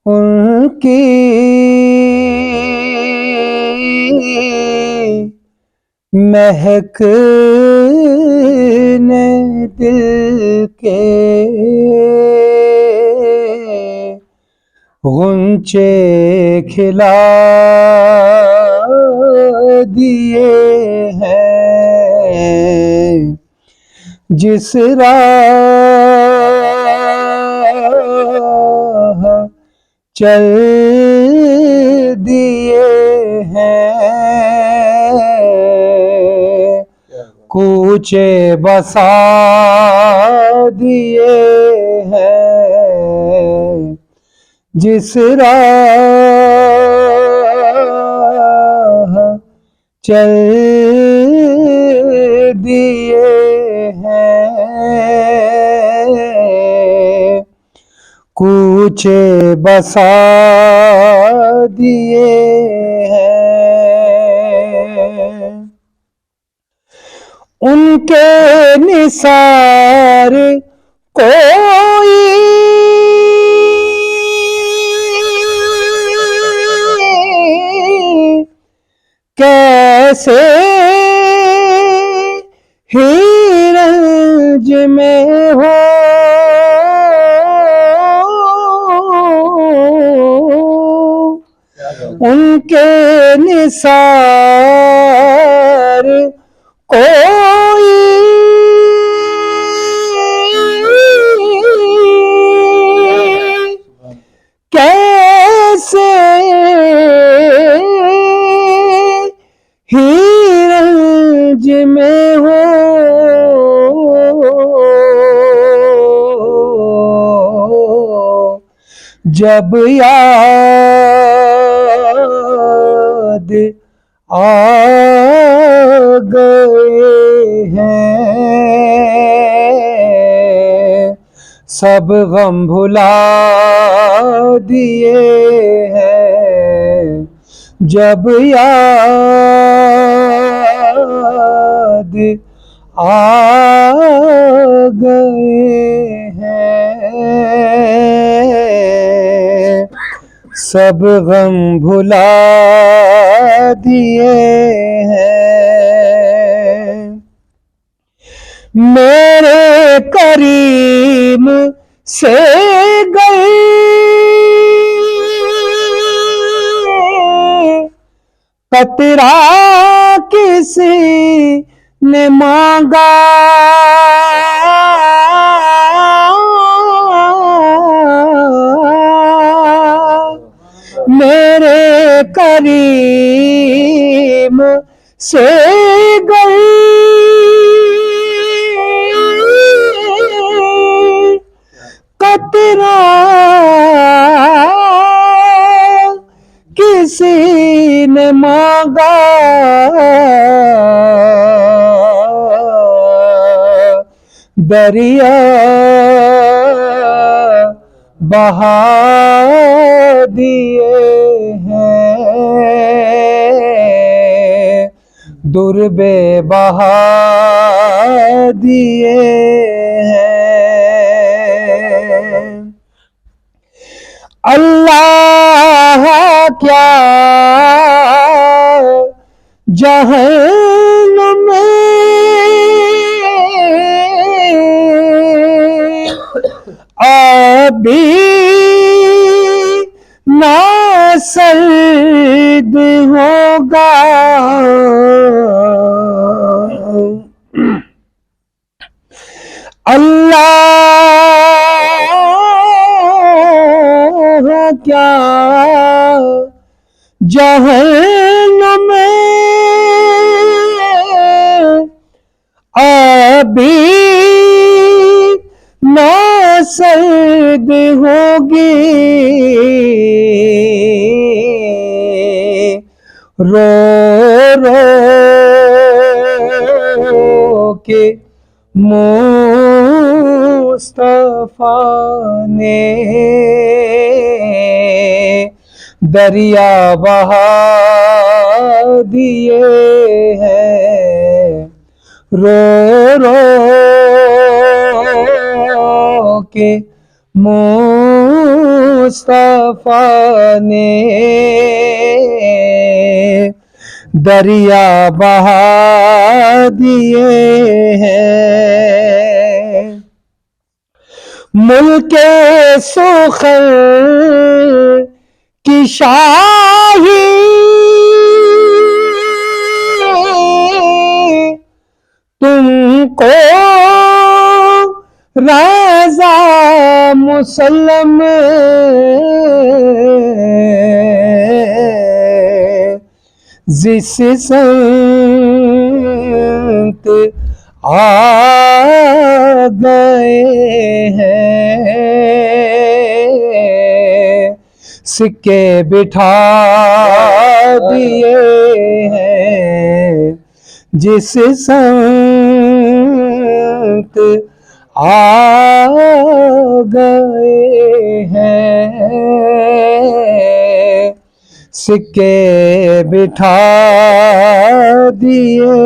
उनकी महक ने दिल के गुंचे खिला दिए हैं। जिस राह चल दिए हैं, कूचे बसा दिए हैं। जिस राह चल दिए हैं, कूचे बसा दिए हैं। उनके निसार कोई कैसे ही रंज में हो, उनके निसार कोई कैसे ही रंज में हो। जब याद आ गए हैं, सब गम भुला दिए हैं। जब याद आ गए हैं, सब गम भुला दिए हैं। मेरे करीम से गए कतरा किसी ने मांगा, मेरे करीम से गई कतरा किसी ने मांगा। दरिया बहा दिए हैं, दुर्बे बहा दिए हैं। अल्लाह क्या जहन्नम में अभी ना सर्द होगा। अल्लाह क्या जहन्नम में अभी ना सर्द होगी। रो रो के मुस्तफा ने दरिया बहा दिए हैं। रो रो के मुस्तफा ने दरिया बहा दिए हैं। मुल्के सुखर की शाही तुमको रज़ा मुसल्लम जिस संत आ गए हैं, सिक्के बिठा दिए हैं, जिस संत आ गए हैं, सिक्के बिठा दिए